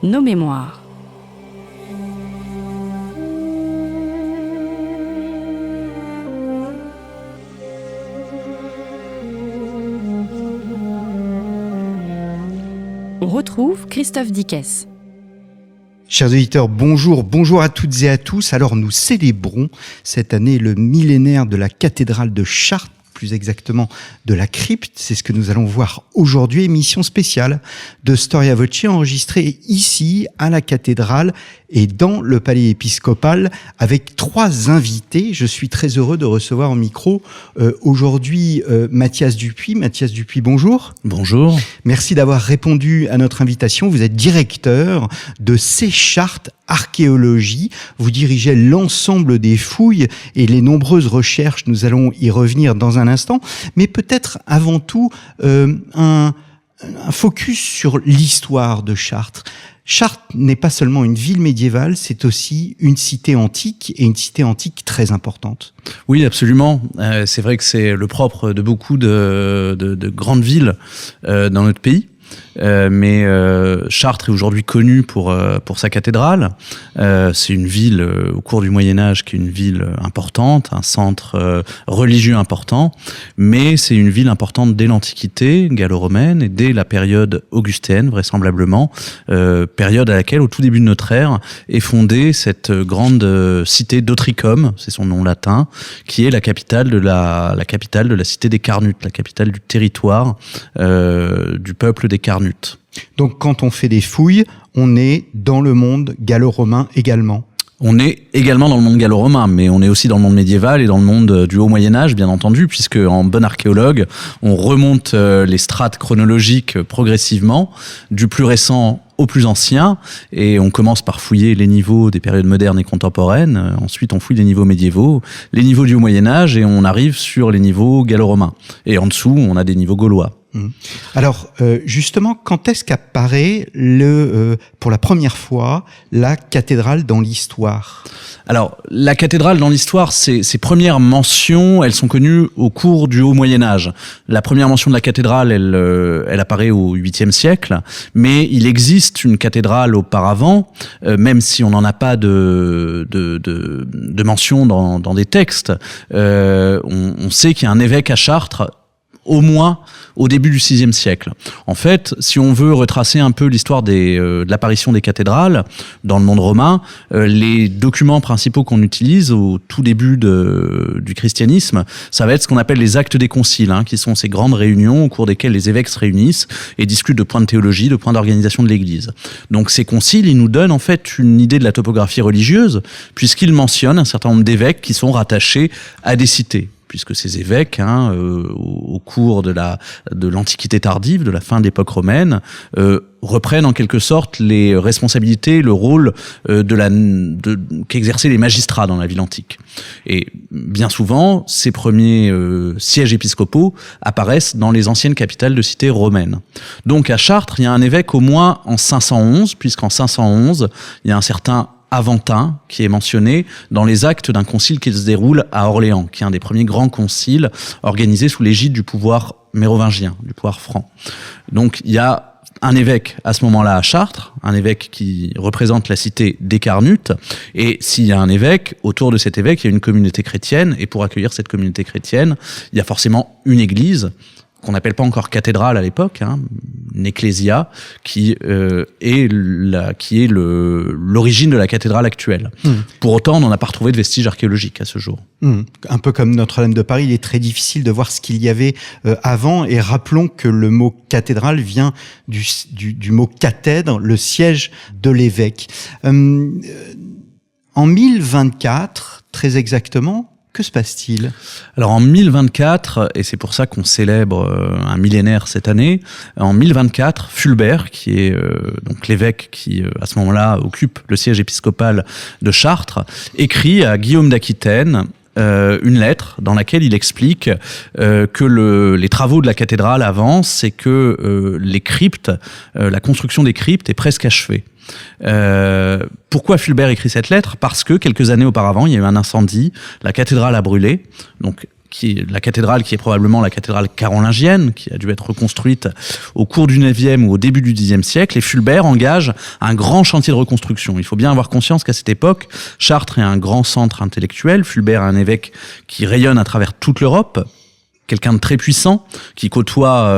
nos mémoires. On retrouve Christophe Dickès. Chers auditeurs, bonjour à toutes et à tous. Alors nous célébrons cette année le millénaire de la cathédrale de Chartres, plus exactement de la crypte. C'est ce que nous allons voir aujourd'hui, émission spéciale de Storia Voce enregistrée ici à la cathédrale et dans le palais épiscopal avec 3 invités. Je suis très heureux de recevoir au micro aujourd'hui Mathias Dupuis. Mathias Dupuis, bonjour. Bonjour. Merci d'avoir répondu à notre invitation. Vous êtes directeur de Chartres Archéologie. Vous dirigez l'ensemble des fouilles et les nombreuses recherches. Nous allons y revenir dans un instant. Mais peut-être avant tout un focus sur l'histoire de Chartres. Chartres n'est pas seulement une ville médiévale, c'est aussi une cité antique, et une cité antique très importante. Oui, absolument. C'est vrai que c'est le propre de beaucoup de grandes villes dans notre pays. Mais Chartres est aujourd'hui connue pour sa cathédrale. C'est une ville au cours du Moyen-Âge qui est une ville importante, un centre religieux important, mais c'est une ville importante dès l'Antiquité gallo-romaine et dès la période augustéenne vraisemblablement, période à laquelle au tout début de notre ère est fondée cette grande cité d'Otricum, c'est son nom latin, qui est la capitale de la cité des Carnutes, la capitale du territoire du peuple des Carnutes. Donc quand on fait des fouilles, on est dans le monde gallo-romain également. On est également dans le monde gallo-romain, mais on est aussi dans le monde médiéval et dans le monde du haut Moyen-Âge, bien entendu, puisque en bon archéologue, on remonte les strates chronologiques progressivement, du plus récent au plus ancien, et on commence par fouiller les niveaux des périodes modernes et contemporaines. Ensuite, on fouille les niveaux médiévaux, les niveaux du haut Moyen-Âge, et on arrive sur les niveaux gallo-romains. Et en dessous, on a des niveaux gaulois. Alors, justement, quand est-ce qu'apparaît pour la première fois la cathédrale dans l'histoire ? Alors, la cathédrale dans l'histoire, ses premières mentions, elles sont connues au cours du Haut Moyen-Âge. La première mention de la cathédrale, elle apparaît au 8e siècle, mais il existe une cathédrale auparavant, même si on n'en a pas de mention dans des textes. On sait qu'il y a un évêque à Chartres, au moins au début du VIe siècle. En fait, si on veut retracer un peu l'histoire de l'apparition des cathédrales dans le monde romain, les documents principaux qu'on utilise au tout début du christianisme, ça va être ce qu'on appelle les actes des conciles, qui sont ces grandes réunions au cours desquelles les évêques se réunissent et discutent de points de théologie, de points d'organisation de l'Église. Donc ces conciles, ils nous donnent en fait une idée de la topographie religieuse, puisqu'ils mentionnent un certain nombre d'évêques qui sont rattachés à des cités, puisque ces évêques, au cours de l'Antiquité tardive, de la fin de l'époque romaine, reprennent en quelque sorte les responsabilités, le rôle qu'exerçaient les magistrats dans la ville antique. Et bien souvent, ces premiers sièges épiscopaux apparaissent dans les anciennes capitales de cités romaines. Donc à Chartres, il y a un évêque au moins en 511, puisqu'en 511, il y a un certain Aventin, qui est mentionné dans les actes d'un concile qui se déroule à Orléans, qui est un des premiers grands conciles organisés sous l'égide du pouvoir mérovingien, du pouvoir franc. Donc il y a un évêque à ce moment-là à Chartres, un évêque qui représente la cité des Carnutes, et s'il y a un évêque, autour de cet évêque, il y a une communauté chrétienne, et pour accueillir cette communauté chrétienne, il y a forcément une église, qu'on n'appelle pas encore cathédrale à l'époque, une ecclésia, qui est l'origine de la cathédrale actuelle. Pour autant, on n'en a pas retrouvé de vestiges archéologiques à ce jour. Un peu comme Notre-Dame de Paris, il est très difficile de voir ce qu'il y avait avant, et rappelons que le mot cathédrale vient du mot cathèdre, le siège de l'évêque. En 1024, très exactement, que se passe-t-il ? Alors en 1024, et c'est pour ça qu'on célèbre un millénaire cette année, en 1024, Fulbert, qui est donc l'évêque qui à ce moment-là occupe le siège épiscopal de Chartres, écrit à Guillaume d'Aquitaine une lettre dans laquelle il explique que les travaux de la cathédrale avancent et que les cryptes, la construction des cryptes est presque achevée. Pourquoi Fulbert écrit cette lettre ? Parce que quelques années auparavant, il y a eu un incendie, la cathédrale a brûlé, donc la cathédrale qui est probablement la cathédrale carolingienne, qui a dû être reconstruite au cours du 9e ou au début du 10e siècle. Et Fulbert engage un grand chantier de reconstruction. Il faut bien avoir conscience qu'à cette époque, Chartres est un grand centre intellectuel. Fulbert est un évêque qui rayonne à travers toute l'Europe. Quelqu'un de très puissant qui côtoie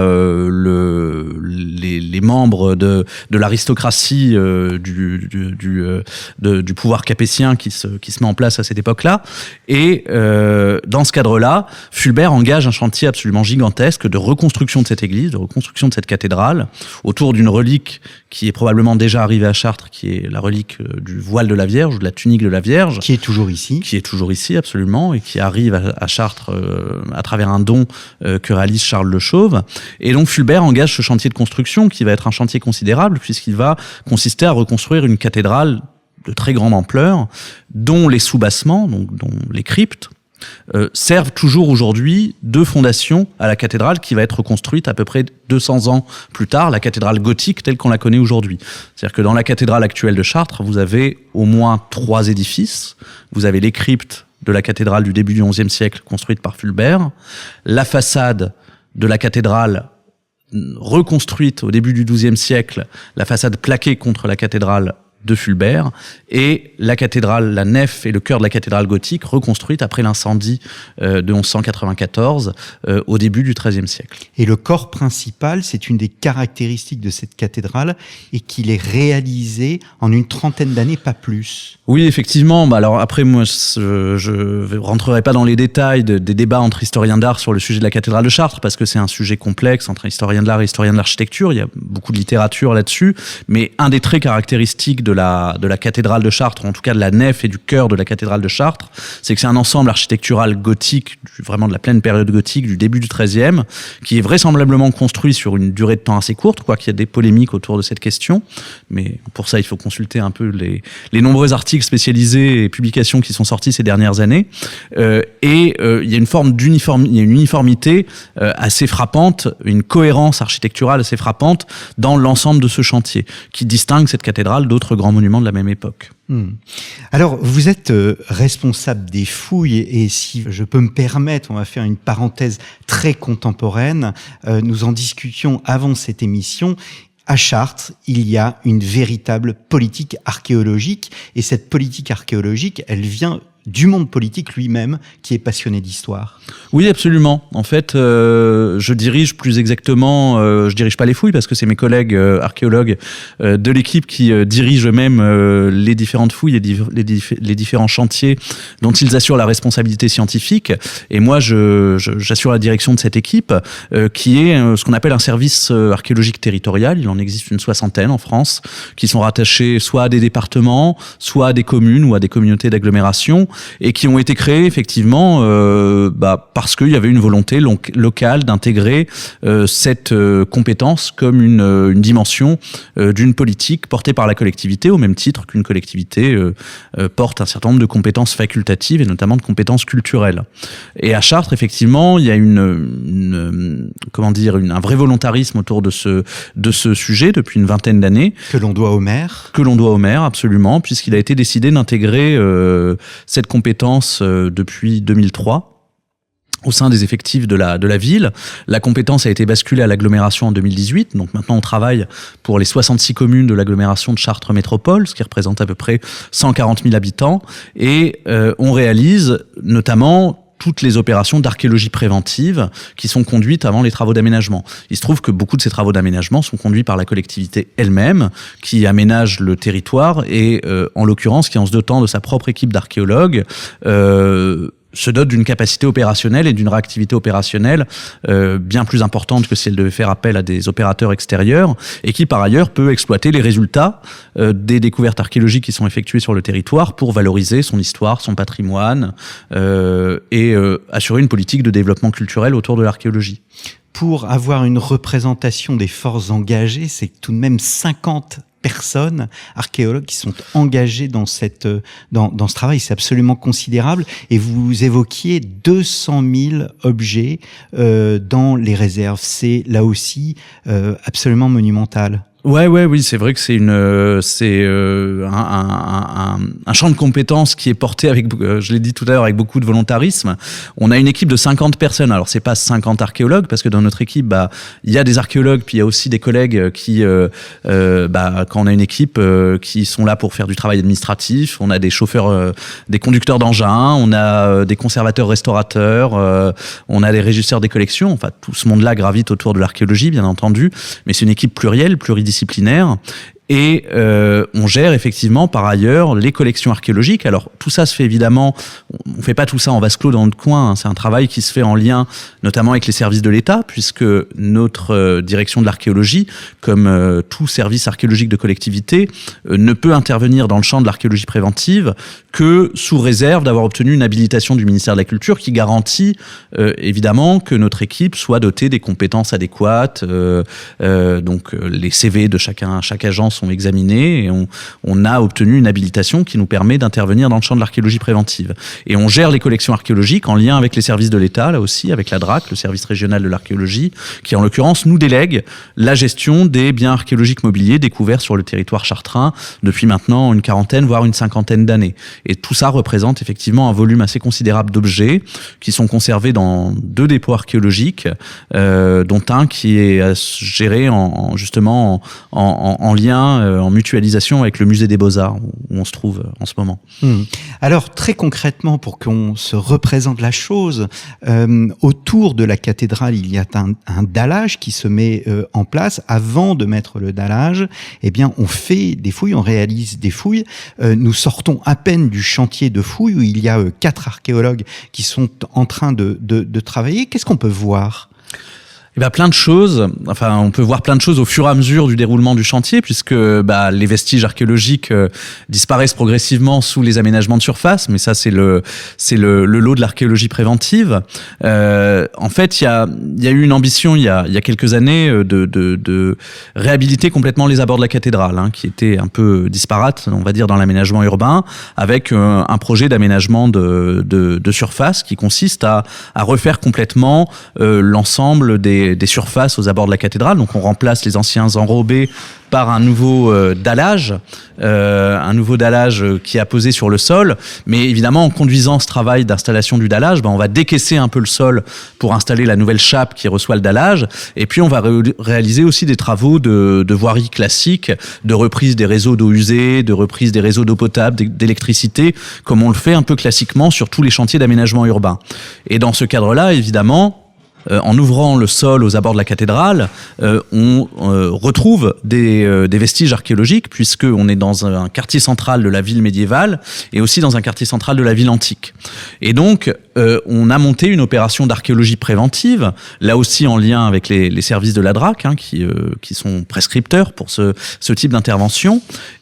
les membres de l'aristocratie du pouvoir capétien qui se met en place à cette époque-là. Et dans ce cadre-là, Fulbert engage un chantier absolument gigantesque de reconstruction de cette église, de reconstruction de cette cathédrale, autour d'une relique qui est probablement déjà arrivée à Chartres, qui est la relique du voile de la Vierge ou de la tunique de la Vierge. Qui est toujours ici. Qui est toujours ici, absolument, et qui arrive à Chartres à travers un don que réalise Charles Le Chauve. Et donc Fulbert engage ce chantier de construction qui va être un chantier considérable puisqu'il va consister à reconstruire une cathédrale de très grande ampleur dont les soubassements, donc dont les cryptes, servent toujours aujourd'hui de fondation à la cathédrale qui va être reconstruite à peu près 200 ans plus tard, la cathédrale gothique telle qu'on la connaît aujourd'hui. C'est-à-dire que dans la cathédrale actuelle de Chartres, vous avez au moins 3 édifices. Vous avez les cryptes de la cathédrale du début du XIe siècle construite par Fulbert, la façade de la cathédrale reconstruite au début du XIIe siècle, la façade plaquée contre la cathédrale de Fulbert, et la cathédrale, la nef et le chœur de la cathédrale gothique reconstruite après l'incendie de 1194 au début du XIIIe siècle. Et le corps principal, c'est une des caractéristiques de cette cathédrale et qu'il est réalisé en une trentaine d'années, pas plus. Oui, effectivement. Alors après, moi, je rentrerai pas dans les détails des débats entre historiens d'art sur le sujet de la cathédrale de Chartres parce que c'est un sujet complexe entre historiens de l'art et historiens de l'architecture. Il y a beaucoup de littérature là-dessus, mais un des traits caractéristiques de la cathédrale de Chartres, en tout cas de la nef et du chœur de la cathédrale de Chartres, c'est que c'est un ensemble architectural gothique, vraiment de la pleine période gothique, du début du XIIIe, qui est vraisemblablement construit sur une durée de temps assez courte, quoiqu'il y a des polémiques autour de cette question. Mais pour ça, il faut consulter un peu les nombreux articles spécialisés et publications qui sont sortis ces dernières années. Il y a une forme il y a une uniformité assez frappante, une cohérence architecturale assez frappante dans l'ensemble de ce chantier, qui distingue cette cathédrale d'autres grands monuments de la même époque. Alors, vous êtes responsable des fouilles et si je peux me permettre, on va faire une parenthèse très contemporaine. Nous en discutions avant cette émission. À Chartres, il y a une véritable politique archéologique et cette politique archéologique, elle vient du monde politique lui-même qui est passionné d'histoire. Oui, absolument. En fait, je dirige plus exactement, je dirige pas les fouilles parce que c'est mes collègues archéologues de l'équipe qui dirigent eux-mêmes les différentes fouilles et les différents chantiers dont ils assurent la responsabilité scientifique. Et moi, j'assure la direction de cette équipe qui est ce qu'on appelle un service archéologique territorial. Il en existe une 60aine en France qui sont rattachés soit à des départements, soit à des communes ou à des communautés d'agglomération et qui ont été créés effectivement parce qu'il y avait une volonté locale d'intégrer cette compétence comme une dimension d'une politique portée par la collectivité, au même titre qu'une collectivité porte un certain nombre de compétences facultatives et notamment de compétences culturelles. Et à Chartres, effectivement, il y a un vrai volontarisme autour de ce sujet depuis une vingtaine d'années. Que l'on doit au maire. Que l'on doit au maire, absolument, puisqu'il a été décidé d'intégrer cette compétence depuis 2003 au sein des effectifs de la ville. La compétence a été basculée à l'agglomération en 2018. Donc maintenant, on travaille pour les 66 communes de l'agglomération de Chartres Métropole, ce qui représente à peu près 140 000 habitants. Et on réalise notamment toutes les opérations d'archéologie préventive qui sont conduites avant les travaux d'aménagement. Il se trouve que beaucoup de ces travaux d'aménagement sont conduits par la collectivité elle-même, qui aménage le territoire et, en l'occurrence, qui en se dotant de sa propre équipe d'archéologues, se dote d'une capacité opérationnelle et d'une réactivité opérationnelle bien plus importante que si elle devait faire appel à des opérateurs extérieurs et qui par ailleurs peut exploiter les résultats des découvertes archéologiques qui sont effectuées sur le territoire pour valoriser son histoire, son patrimoine et assurer une politique de développement culturel autour de l'archéologie. Pour avoir une représentation des forces engagées, c'est tout de même 50 personnes, archéologues, qui sont engagés dans ce travail. C'est absolument considérable. Et vous évoquiez 200 000 objets dans les réserves. C'est là aussi absolument monumental. Oui, c'est vrai que c'est un champ de compétences qui est porté avec, je l'ai dit tout à l'heure, avec beaucoup de volontarisme. On a une équipe de 50 personnes. Alors c'est pas 50 archéologues parce que dans notre équipe, il y a des archéologues, puis il y a aussi des collègues qui, quand on a une équipe, qui sont là pour faire du travail administratif. On a des chauffeurs, des conducteurs d'engins, on a des conservateurs restaurateurs, on a des régisseurs des collections. Enfin, tout ce monde-là gravite autour de l'archéologie, bien entendu. Mais c'est une équipe plurielle, pluridisciplinaire. Et on gère effectivement par ailleurs les collections archéologiques. Alors tout ça se fait évidemment, on fait pas tout ça en vase clos dans notre coin, hein. C'est un travail qui se fait en lien notamment avec les services de l'État, puisque notre direction de l'archéologie, comme tout service archéologique de collectivité, ne peut intervenir dans le champ de l'archéologie préventive que sous réserve d'avoir obtenu une habilitation du ministère de la Culture qui garantit évidemment que notre équipe soit dotée des compétences adéquates. Donc les CV de chaque agent sont examinés et on a obtenu une habilitation qui nous permet d'intervenir dans le champ de l'archéologie préventive. Et on gère les collections archéologiques en lien avec les services de l'État, là aussi, avec la DRAC, le service régional de l'archéologie, qui en l'occurrence nous délègue la gestion des biens archéologiques mobiliers découverts sur le territoire chartrain depuis maintenant une quarantaine, voire une cinquantaine d'années. Et tout ça représente effectivement un volume assez considérable d'objets qui sont conservés dans 2 dépôts archéologiques, dont un qui est géré justement en lien, en mutualisation avec le musée des Beaux-Arts où on se trouve en ce moment. Alors très concrètement, pour qu'on se représente la chose, autour de la cathédrale, il y a un dallage qui se met en place. Avant de mettre le dallage, eh bien on fait des fouilles, on réalise des fouilles. Nous sortons à peine du chantier de fouilles où il y a 4 archéologues qui sont en train de travailler. Qu'est-ce qu'on peut voir ? Plein de choses. Enfin, on peut voir plein de choses au fur et à mesure du déroulement du chantier, puisque les vestiges archéologiques disparaissent progressivement sous les aménagements de surface. Mais ça, c'est le lot de l'archéologie préventive. En fait, il y a eu une ambition il y a quelques années de réhabiliter complètement les abords de la cathédrale, hein, qui étaient un peu disparates, on va dire, dans l'aménagement urbain, avec un projet d'aménagement de surface qui consiste à refaire complètement l'ensemble des surfaces aux abords de la cathédrale. Donc on remplace les anciens enrobés par un nouveau dallage qui est apposé sur le sol. Mais évidemment, en conduisant ce travail d'installation du dallage, on va décaisser un peu le sol pour installer la nouvelle chape qui reçoit le dallage. Et puis on va réaliser aussi des travaux de voirie classique, de reprise des réseaux d'eau usée, de reprise des réseaux d'eau potable, d'électricité, comme on le fait un peu classiquement sur tous les chantiers d'aménagement urbain. Et dans ce cadre-là, évidemment, en ouvrant le sol aux abords de la cathédrale, on retrouve des vestiges archéologiques, puisqu'on est dans un quartier central de la ville médiévale et aussi dans un quartier central de la ville antique. Et donc, on a monté une opération d'archéologie préventive, là aussi en lien avec les services de la DRAC, hein, qui sont prescripteurs pour ce type d'intervention.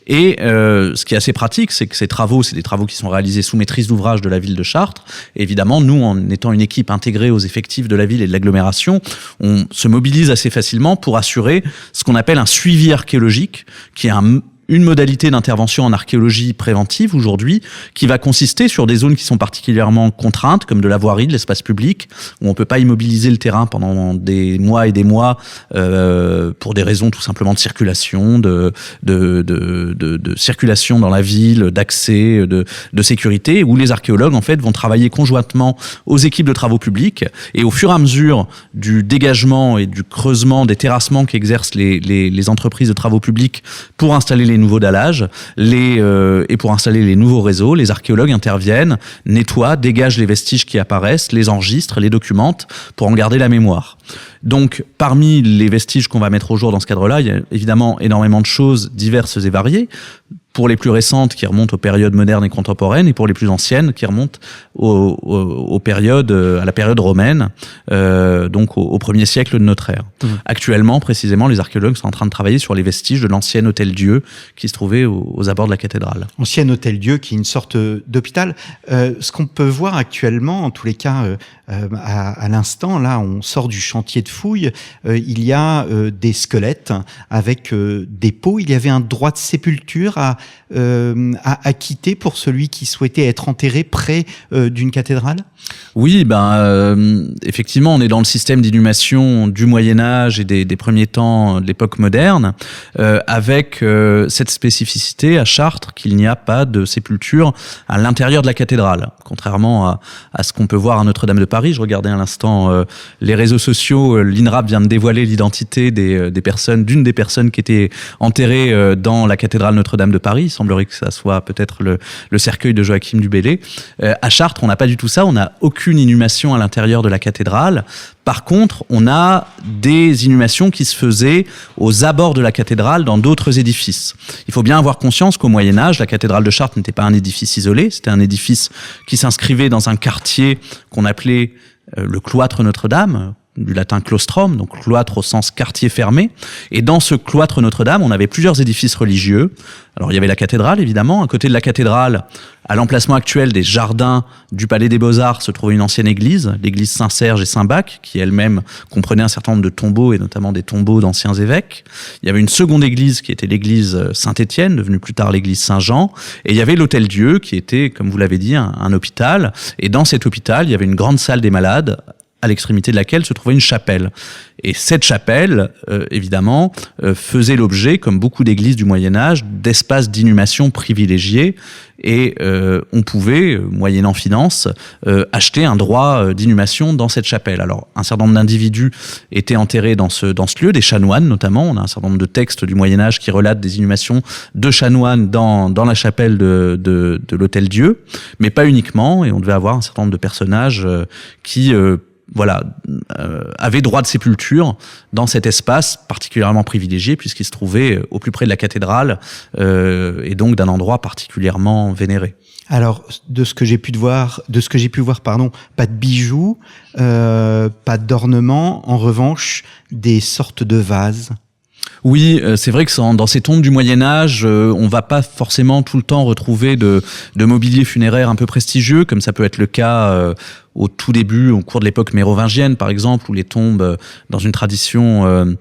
Et ce qui est assez pratique, c'est que c'est des travaux qui sont réalisés sous maîtrise d'ouvrage de la ville de Chartres. Et évidemment, nous, en étant une équipe intégrée aux effectifs de la ville et de l'agglomération, on se mobilise assez facilement pour assurer ce qu'on appelle un suivi archéologique, qui est une modalité d'intervention en archéologie préventive aujourd'hui, qui va consister sur des zones qui sont particulièrement contraintes, comme de la voirie, de l'espace public, où on peut pas immobiliser le terrain pendant des mois et des mois pour des raisons tout simplement de circulation, de circulation dans la ville, d'accès, de sécurité, où les archéologues en fait vont travailler conjointement aux équipes de travaux publics, et au fur et à mesure du dégagement et du creusement des terrassements qu'exercent les entreprises de travaux publics pour installer les nouveaux dallages, et pour installer les nouveaux réseaux, les archéologues interviennent, nettoient, dégagent les vestiges qui apparaissent, les enregistrent, les documentent pour en garder la mémoire. Donc, parmi les vestiges qu'on va mettre au jour dans ce cadre-là, il y a évidemment énormément de choses diverses et variées. Pour les plus récentes, qui remontent aux périodes modernes et contemporaines, et pour les plus anciennes, qui remontent aux périodes, à la période romaine, donc au 1er siècle de notre ère. Actuellement, précisément, les archéologues sont en train de travailler sur les vestiges de l'ancien hôtel-dieu qui se trouvait aux abords de la cathédrale. Ancien hôtel-dieu qui est une sorte d'hôpital. Ce qu'on peut voir actuellement, en tous les cas, à l'instant, là, on sort du chantier de fouilles, il y a des squelettes avec des peaux. Il y avait un droit de sépulture à quitter pour celui qui souhaitait être enterré près d'une cathédrale ? Oui, effectivement, on est dans le système d'inhumation du Moyen-Âge et des premiers temps de l'époque moderne, avec cette spécificité à Chartres qu'il n'y a pas de sépulture à l'intérieur de la cathédrale, contrairement à ce qu'on peut voir à Notre-Dame de Paris. Je regardais à l'instant les réseaux sociaux, l'INRAP vient de dévoiler l'identité d'une des personnes qui étaient enterrées dans la cathédrale Notre-Dame de Paris. Il semblerait que ça soit peut-être le cercueil de Joachim du Bellay. À Chartres, on n'a pas du tout ça, on n'a aucune inhumation à l'intérieur de la cathédrale. Par contre, on a des inhumations qui se faisaient aux abords de la cathédrale dans d'autres édifices. Il faut bien avoir conscience qu'au Moyen-Âge, la cathédrale de Chartres n'était pas un édifice isolé, c'était un édifice qui s'inscrivait dans un quartier qu'on appelait le cloître Notre-Dame, du latin claustrum, donc cloître au sens quartier fermé. Et dans ce cloître Notre-Dame, on avait plusieurs édifices religieux. Alors il y avait la cathédrale, évidemment. À côté de la cathédrale, à l'emplacement actuel des jardins du Palais des Beaux-Arts, se trouvait une ancienne église, l'église Saint-Serge et Saint-Bac, qui elle-même comprenait un certain nombre de tombeaux, et notamment des tombeaux d'anciens évêques. Il y avait une seconde église qui était l'église Saint-Étienne, devenue plus tard l'église Saint-Jean. Et il y avait l'Hôtel-Dieu, qui était, comme vous l'avez dit, un hôpital. Et dans cet hôpital, il y avait une grande salle des malades, à l'extrémité de laquelle se trouvait une chapelle. Et cette chapelle, évidemment, faisait l'objet, comme beaucoup d'églises du Moyen-Âge, d'espaces d'inhumation privilégiés. Et on pouvait, moyennant finance, acheter un droit d'inhumation dans cette chapelle. Alors, un certain nombre d'individus étaient enterrés dans ce lieu, des chanoines notamment. On a un certain nombre de textes du Moyen-Âge qui relatent des inhumations de chanoines dans la chapelle de l'Hôtel-Dieu, mais pas uniquement. Et on devait avoir un certain nombre de personnages qui avaient droit de sépulture dans cet espace particulièrement privilégié puisqu'il se trouvait au plus près de la cathédrale et donc d'un endroit particulièrement vénéré. Alors, de ce que j'ai pu voir, pas de bijoux, pas d'ornements, en revanche, des sortes de vases. Oui, c'est vrai que dans ces tombes du Moyen-Âge, on va pas forcément tout le temps retrouver de mobilier funéraire un peu prestigieux, comme ça peut être le cas au tout début, au cours de l'époque mérovingienne, par exemple, où les tombes, dans une tradition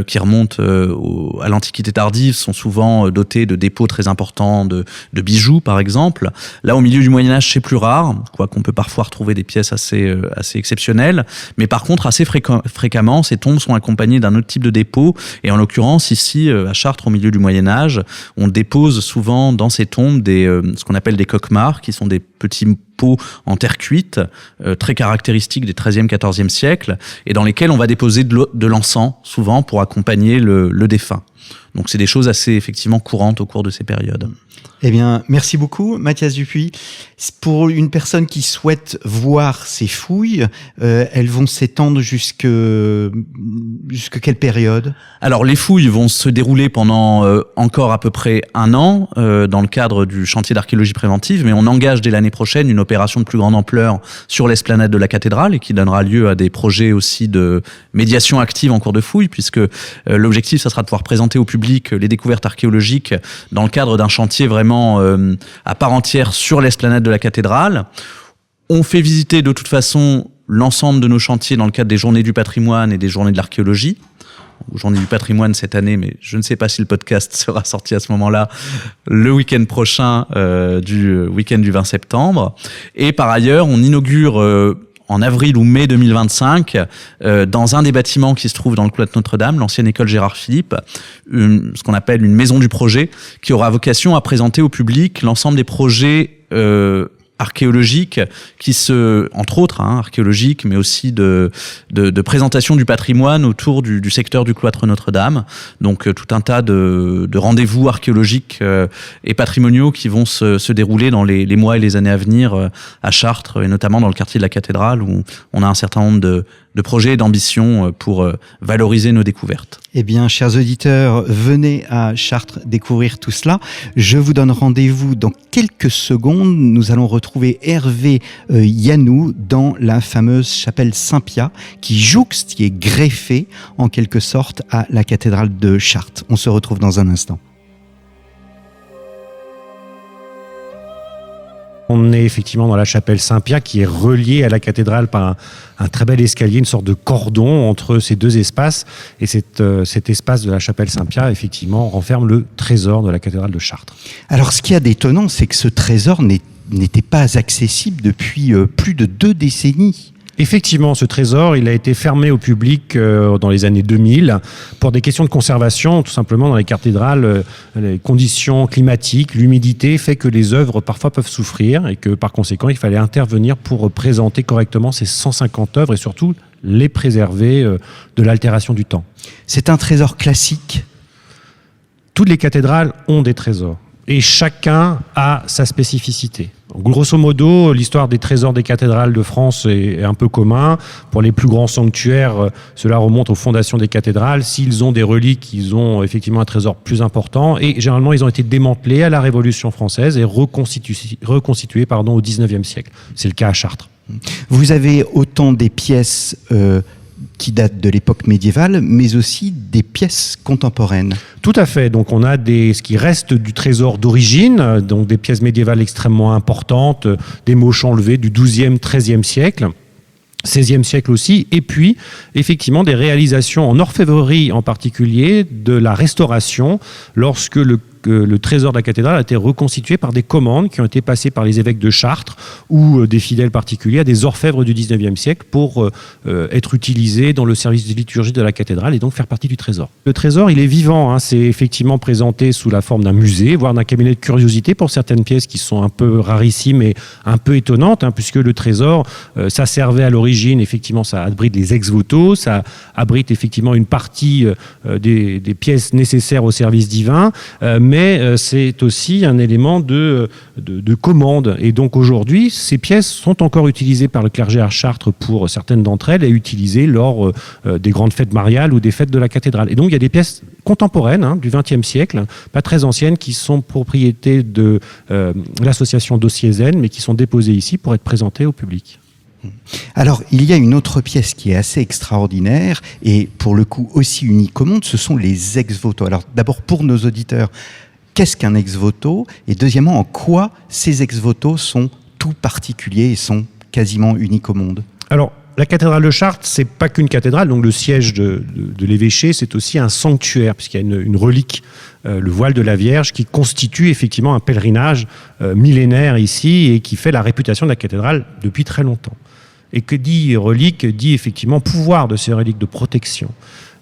qui remonte à l'Antiquité tardive, sont souvent dotées de dépôts très importants de bijoux, par exemple. Là, au milieu du Moyen-Âge, c'est plus rare, quoiqu'on peut parfois retrouver des pièces assez exceptionnelles. Mais par contre, assez fréquemment, ces tombes sont accompagnées d'un autre type de dépôt. Et en l'occurrence, ici, à Chartres, au milieu du Moyen-Âge, on dépose souvent dans ces tombes ce qu'on appelle des coquemars, qui sont des petits pots en terre cuite, très caractéristiques des XIIIe, XIVe siècles, et dans lesquels on va déposer de l'encens, souvent, pour accompagner le défunt. Donc c'est des choses assez effectivement courantes au cours de ces périodes. Eh bien, merci beaucoup, Mathias Dupuis. Pour une personne qui souhaite voir ces fouilles, elles vont s'étendre jusque quelle période ? Alors, les fouilles vont se dérouler pendant encore à peu près 1 an dans le cadre du chantier d'archéologie préventive, mais on engage dès l'année prochaine une opération de plus grande ampleur sur l'esplanade de la cathédrale et qui donnera lieu à des projets aussi de médiation active en cours de fouilles, puisque l'objectif, ça sera de pouvoir présenter au public les découvertes archéologiques dans le cadre d'un chantier vraiment à part entière sur l'esplanade de la cathédrale. On fait visiter de toute façon l'ensemble de nos chantiers dans le cadre des journées du patrimoine et des journées de l'archéologie. Journée du patrimoine cette année, mais je ne sais pas si le podcast sera sorti à ce moment-là, le week-end prochain du week-end du 20 septembre. Et par ailleurs, on inaugure en avril ou mai 2025, dans un des bâtiments qui se trouve dans le cloître Notre-Dame, l'ancienne école Gérard Philippe, ce qu'on appelle une maison du projet, qui aura vocation à présenter au public l'ensemble des projets archéologiques entre autres archéologiques, mais aussi de présentation du patrimoine autour du secteur du cloître Notre-Dame. Donc tout un tas de rendez-vous archéologiques et patrimoniaux qui vont se dérouler dans les mois et les années à venir à Chartres, et notamment dans le quartier de la cathédrale, où on a un certain nombre de projets et d'ambitions pour valoriser nos découvertes. Eh bien, chers auditeurs, venez à Chartres découvrir tout cela. Je vous donne rendez-vous dans quelques secondes. Nous allons retrouver Hervé Yanou dans la fameuse chapelle Saint-Pia qui est greffée en quelque sorte à la cathédrale de Chartres. On se retrouve dans un instant. On est effectivement dans la chapelle Saint-Pierre qui est reliée à la cathédrale par un très bel escalier, une sorte de cordon entre ces deux espaces. Et cet espace de la chapelle Saint-Pierre, effectivement, renferme le trésor de la cathédrale de Chartres. Alors, ce qu'il y a d'étonnant, c'est que ce trésor n'était pas accessible depuis plus de 2 décennies. Effectivement, ce trésor, il a été fermé au public dans les années 2000 pour des questions de conservation. Tout simplement, dans les cathédrales, les conditions climatiques, l'humidité fait que les œuvres parfois peuvent souffrir et que par conséquent, il fallait intervenir pour présenter correctement ces 150 œuvres et surtout les préserver de l'altération du temps. C'est un trésor classique. Toutes les cathédrales ont des trésors et chacun a sa spécificité. Grosso modo, l'histoire des trésors des cathédrales de France est un peu commun. Pour les plus grands sanctuaires, cela remonte aux fondations des cathédrales. S'ils ont des reliques, ils ont effectivement un trésor plus important. Et généralement, ils ont été démantelés à la Révolution française et reconstitués au XIXe siècle. C'est le cas à Chartres. Vous avez autant des pièces qui datent de l'époque médiévale, mais aussi des pièces contemporaines. Tout à fait. Donc on a ce qui reste du trésor d'origine, donc des pièces médiévales extrêmement importantes, des moches enlevés du XIIe, XIIIe siècle. XVIe siècle aussi, et puis effectivement des réalisations en orfèvrerie en particulier de la Restauration lorsque le trésor de la cathédrale a été reconstitué par des commandes qui ont été passées par les évêques de Chartres ou des fidèles particuliers à des orfèvres du XIXe siècle pour être utilisés dans le service de liturgie de la cathédrale et donc faire partie du trésor. Le trésor, il est vivant, c'est effectivement présenté sous la forme d'un musée, voire d'un cabinet de curiosité pour certaines pièces qui sont un peu rarissimes et un peu étonnantes, puisque le trésor, ça servait à l'origine, effectivement, ça abrite les ex-voto, ça abrite effectivement une partie des pièces nécessaires au service divin, mais c'est aussi un élément de commande. Et donc aujourd'hui, ces pièces sont encore utilisées par le clergé à Chartres pour certaines d'entre elles et utilisées lors des grandes fêtes mariales ou des fêtes de la cathédrale. Et donc il y a des pièces contemporaines du XXe siècle, pas très anciennes, qui sont propriété de l'association Dossier-Zen, mais qui sont déposées ici pour être présentées au public. Alors, il y a une autre pièce qui est assez extraordinaire et pour le coup aussi unique au monde, ce sont les ex-voto. Alors d'abord pour nos auditeurs, qu'est-ce qu'un ex-voto? Et deuxièmement, en quoi ces ex-voto sont tout particuliers et sont quasiment uniques au monde? Alors, la cathédrale de Chartres, c'est pas qu'une cathédrale, donc le siège de l'évêché, c'est aussi un sanctuaire, puisqu'il y a une relique, le voile de la Vierge, qui constitue effectivement un pèlerinage millénaire ici et qui fait la réputation de la cathédrale depuis très longtemps. Et que dit relique, dit effectivement pouvoir de ces reliques de protection.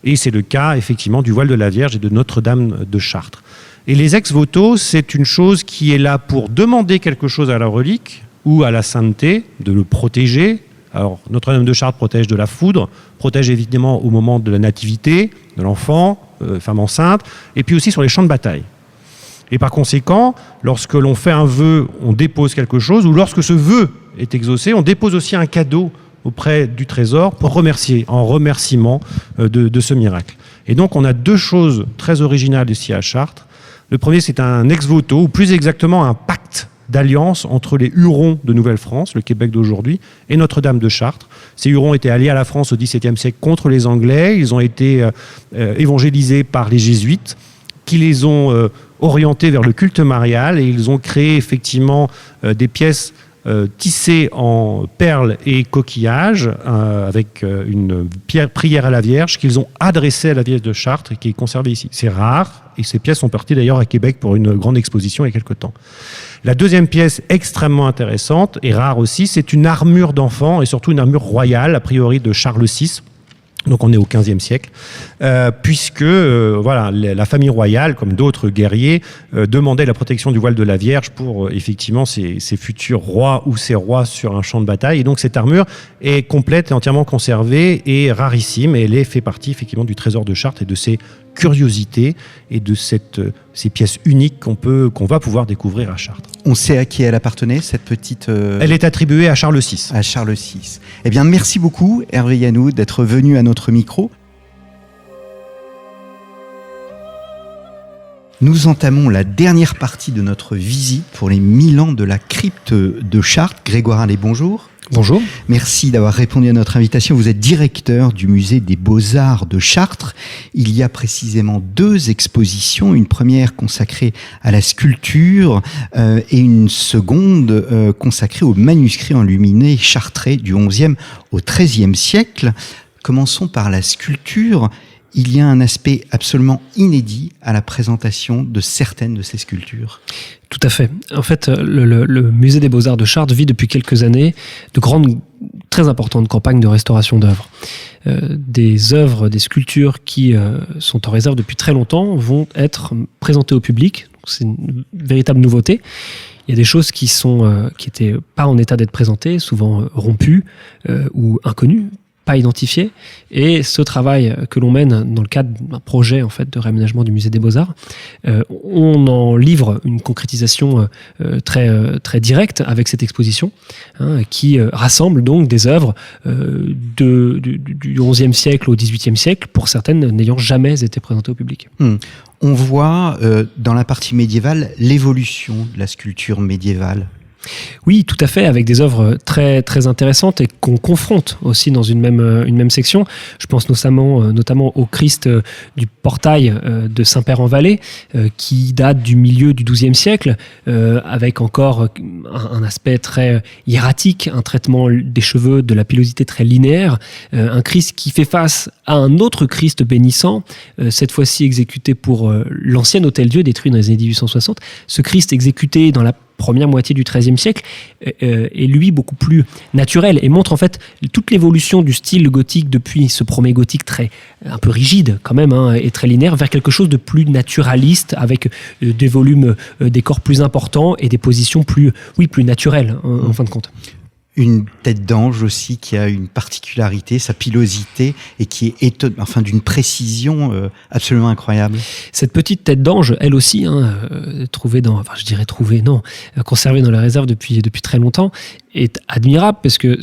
Et c'est le cas effectivement du voile de la Vierge et de Notre-Dame de Chartres. Et les ex-voto, c'est une chose qui est là pour demander quelque chose à la relique ou à la sainteté, de le protéger. Alors, Notre-Dame de Chartres protège de la foudre, protège évidemment au moment de la nativité, de l'enfant, femme enceinte, et puis aussi sur les champs de bataille. Et par conséquent, lorsque l'on fait un vœu, on dépose quelque chose, ou lorsque ce vœu est exaucé, on dépose aussi un cadeau auprès du trésor pour remercier, en remerciement de ce miracle. Et donc, on a deux choses très originales ici à Chartres. Le premier, c'est un ex-voto, ou plus exactement un pacte d'alliance entre les Hurons de Nouvelle-France, le Québec d'aujourd'hui, et Notre-Dame de Chartres. Ces Hurons étaient alliés à la France au XVIIe siècle contre les Anglais. Ils ont été évangélisés par les Jésuites, qui les ont orientés vers le culte marial, et ils ont créé effectivement des pièces tissées en perles et coquillages, avec une prière à la Vierge qu'ils ont adressée à la Vierge de Chartres et qui est conservée ici. C'est rare, et ces pièces sont parties d'ailleurs à Québec pour une grande exposition il y a quelque temps. La deuxième pièce extrêmement intéressante et rare aussi, c'est une armure d'enfant, et surtout une armure royale, a priori de Charles VI. Donc on est au XVe siècle, puisque voilà, la famille royale, comme d'autres guerriers, demandait la protection du voile de la Vierge pour effectivement ses futurs rois ou ses rois sur un champ de bataille. Et donc cette armure est complète et entièrement conservée et rarissime, et elle fait partie effectivement du trésor de Chartres et de ses curiosités et de ces pièces uniques qu'on va pouvoir découvrir à Chartres. On sait à qui elle appartenait, cette petite... Elle est attribuée à Charles VI. À Charles VI. Eh bien, merci beaucoup, Hervé Yanou, d'être venu à notre micro. Nous entamons la dernière partie de notre visite pour les 1000 ans de la crypte de Chartres. Grégoire Allais, bonjour. Bonjour. Merci d'avoir répondu à notre invitation. Vous êtes directeur du musée des Beaux-Arts de Chartres. Il y a précisément 2 expositions, une première consacrée à la sculpture et une seconde consacrée aux manuscrits enluminés chartrais du XIe au XIIIe siècle. Commençons par la sculpture. Il y a un aspect absolument inédit à la présentation de certaines de ces sculptures. Tout à fait. En fait, le musée des Beaux-Arts de Chartres vit depuis quelques années de grandes, très importantes campagnes de restauration d'œuvres. Des œuvres, des sculptures qui sont en réserve depuis très longtemps vont être présentées au public. Donc, c'est une véritable nouveauté. Il y a des choses qui étaient pas en état d'être présentées, souvent rompues ou inconnues, pas identifié, et ce travail que l'on mène dans le cadre d'un projet en fait de réaménagement du musée des Beaux-Arts, on en livre une concrétisation très directe avec cette exposition qui rassemble donc des œuvres du XIe siècle au XVIIIe siècle, pour certaines n'ayant jamais été présentées au public. On voit dans la partie médiévale l'évolution de la sculpture médiévale. Oui, tout à fait, avec des œuvres très, très intéressantes et qu'on confronte aussi dans une même section. Je pense notamment au Christ du portail de Saint-Père-en-Vallée, qui date du milieu du XIIe siècle, avec encore un aspect très hiératique, un traitement des cheveux, de la pilosité très linéaire, un Christ qui fait face à un autre Christ bénissant, cette fois-ci exécuté pour l'ancien Hôtel-Dieu détruit dans les années 1860. Ce Christ exécuté dans la première moitié du XIIIe siècle, est lui beaucoup plus naturel et montre en fait toute l'évolution du style gothique depuis ce premier gothique un peu rigide quand même et très linéaire vers quelque chose de plus naturaliste avec des volumes, des corps plus importants et des positions plus naturelles en fin de compte. Une tête d'ange aussi qui a une particularité, sa pilosité, et qui est d'une précision absolument incroyable. Cette petite tête d'ange, elle aussi, conservée dans la réserve depuis très longtemps, est admirable parce que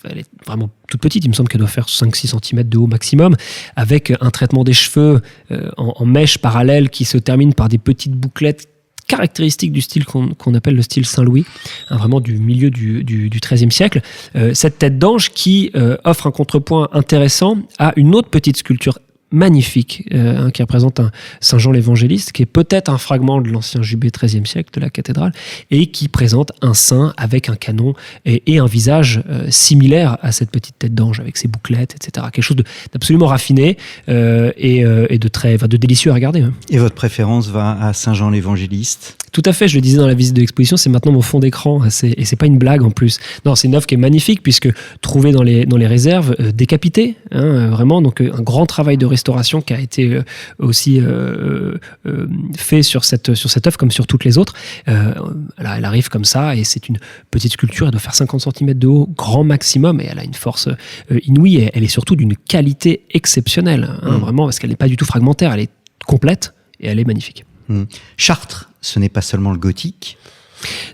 elle est vraiment toute petite. Il me semble qu'elle doit faire 5-6 cm de haut maximum, avec un traitement des cheveux en mèches parallèles qui se termine par des petites bouclettes caractéristique du style qu'on appelle le style Saint-Louis, vraiment du milieu du XIIIe siècle. Cette tête d'ange qui offre un contrepoint intéressant à une autre petite sculpture magnifique qui représente un Saint Jean l'Évangéliste, qui est peut-être un fragment de l'ancien jubé XIIIe siècle de la cathédrale, et qui présente un saint avec un canon et un visage similaire à cette petite tête d'ange, avec ses bouclettes, etc. Quelque chose d'absolument raffiné et de délicieux à regarder. Et votre préférence va à Saint Jean l'Évangéliste ? Tout à fait, je le disais dans la visite de l'exposition, c'est maintenant mon fond d'écran, et c'est pas une blague en plus. Non, c'est une œuvre qui est magnifique, puisque trouvée dans les réserves, décapitée, vraiment, donc un grand travail de restauration qui a été aussi fait sur cette œuvre comme sur toutes les autres. Elle arrive comme ça, et c'est une petite sculpture, elle doit faire 50 cm de haut, grand maximum, et elle a une force inouïe, et elle est surtout d'une qualité exceptionnelle, vraiment, parce qu'elle n'est pas du tout fragmentaire, elle est complète, et elle est magnifique. Chartres, ce n'est pas seulement le gothique.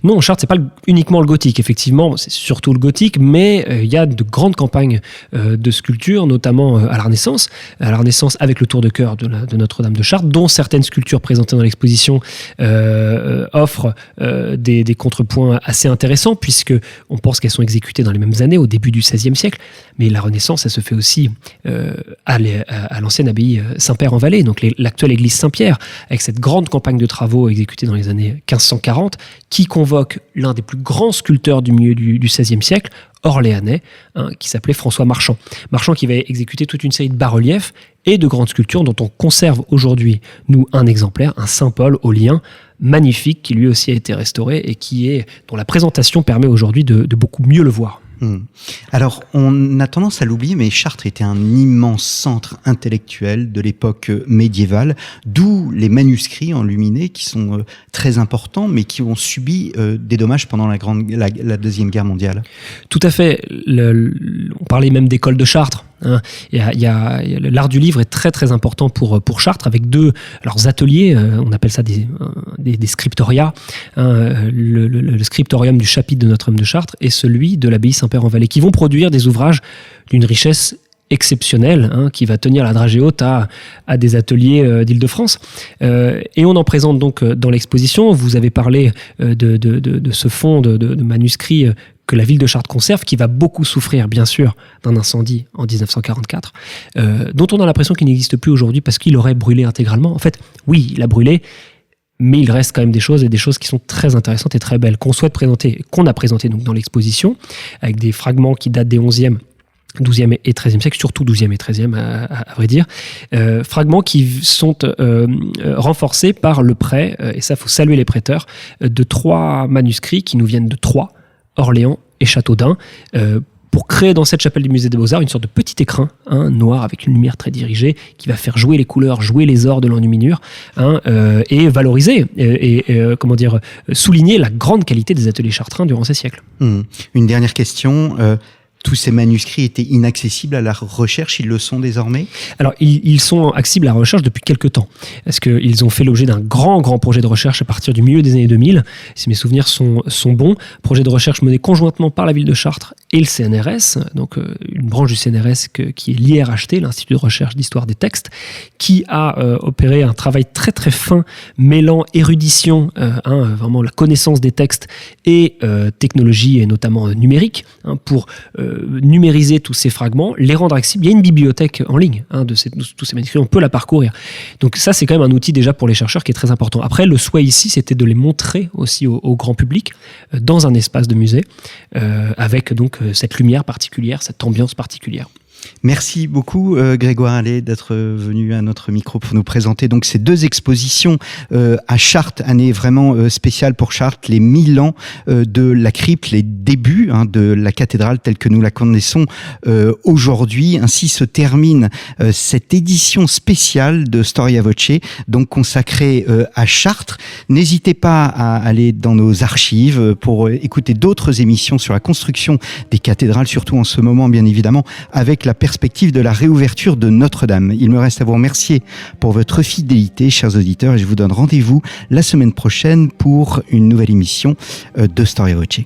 Non, Chartres, c'est pas uniquement le gothique. Effectivement, c'est surtout le gothique, mais il y a de grandes campagnes de sculpture, notamment à la Renaissance. À la Renaissance, avec le tour de chœur de Notre-Dame de Chartres, dont certaines sculptures présentées dans l'exposition offrent des contrepoints assez intéressants, puisque on pense qu'elles sont exécutées dans les mêmes années, au début du XVIe siècle. Mais la Renaissance, elle se fait aussi à l'ancienne abbaye Saint-Père-en-Vallée, donc l'actuelle église Saint-Pierre, avec cette grande campagne de travaux exécutée dans les années 1540, qui convoque l'un des plus grands sculpteurs du milieu du XVIe siècle, orléanais, qui s'appelait François Marchand. Marchand qui va exécuter toute une série de bas-reliefs et de grandes sculptures dont on conserve aujourd'hui, nous, un exemplaire, un Saint-Paul au lien, magnifique, qui lui aussi a été restauré et dont la présentation permet aujourd'hui de beaucoup mieux le voir. Alors, on a tendance à l'oublier, mais Chartres était un immense centre intellectuel de l'époque médiévale, d'où les manuscrits enluminés qui sont très importants, mais qui ont subi des dommages pendant la Deuxième Guerre mondiale. Tout à fait. On parlait même d'école de Chartres. L'art du livre est très très important pour Chartres, avec leurs ateliers, on appelle ça des scriptoria, le scriptorium du chapitre de Notre-Dame de Chartres et celui de l'abbaye Saint-Père-en-Vallée, qui vont produire des ouvrages d'une richesse exceptionnelle, qui va tenir la dragée haute à des ateliers d'Île-de-France. Et on en présente donc dans l'exposition. Vous avez parlé de ce fonds de manuscrits que la ville de Chartres conserve, qui va beaucoup souffrir, bien sûr, d'un incendie en 1944, dont on a l'impression qu'il n'existe plus aujourd'hui parce qu'il aurait brûlé intégralement. En fait, oui, il a brûlé, mais il reste quand même des choses qui sont très intéressantes et très belles, qu'on souhaite présenter, qu'on a présenté donc dans l'exposition, avec des fragments qui datent des 11e, 12e et 13e siècle, surtout 12e et 13e à vrai dire, fragments qui sont renforcés par le prêt, et ça faut saluer les prêteurs, de 3 manuscrits qui nous viennent de Troyes, Orléans et Châteaudun, pour créer dans cette chapelle du musée des Beaux-Arts une sorte de petit écrin noir avec une lumière très dirigée qui va faire jouer les couleurs, jouer les ors de l'enluminure et valoriser souligner la grande qualité des ateliers chartrains durant ces siècles. Une dernière question. Tous ces manuscrits étaient inaccessibles à la recherche, ils le sont désormais ? Alors, ils sont accessibles à la recherche depuis quelques temps. Parce qu'ils ont fait l'objet d'un grand projet de recherche à partir du milieu des années 2000, si mes souvenirs sont bons. Projet de recherche mené conjointement par la ville de Chartres et le CNRS, donc une branche du CNRS qui est l'IRHT, l'Institut de recherche d'histoire des textes, qui a opéré un travail très très fin, mêlant érudition, vraiment la connaissance des textes, et technologie, et notamment numérique, pour numériser tous ces fragments, les rendre accessibles. Il y a une bibliothèque en ligne de tous ces manuscrits, on peut la parcourir. Donc ça, c'est quand même un outil déjà pour les chercheurs qui est très important. Après, le souhait ici, c'était de les montrer aussi au grand public, dans un espace de musée, avec donc cette lumière particulière, cette ambiance particulière. Merci beaucoup Grégoire Allais d'être venu à notre micro pour nous présenter donc ces 2 expositions à Chartres, année vraiment spéciale pour Chartres, les 1000 ans de la crypte, les débuts de la cathédrale telle que nous la connaissons aujourd'hui. Ainsi se termine cette édition spéciale de Storia Voce, donc consacrée à Chartres. N'hésitez pas à aller dans nos archives pour écouter d'autres émissions sur la construction des cathédrales, surtout en ce moment bien évidemment avec la perspective de la réouverture de Notre-Dame. Il me reste à vous remercier pour votre fidélité, chers auditeurs, et je vous donne rendez-vous la semaine prochaine pour une nouvelle émission de Storia Voce.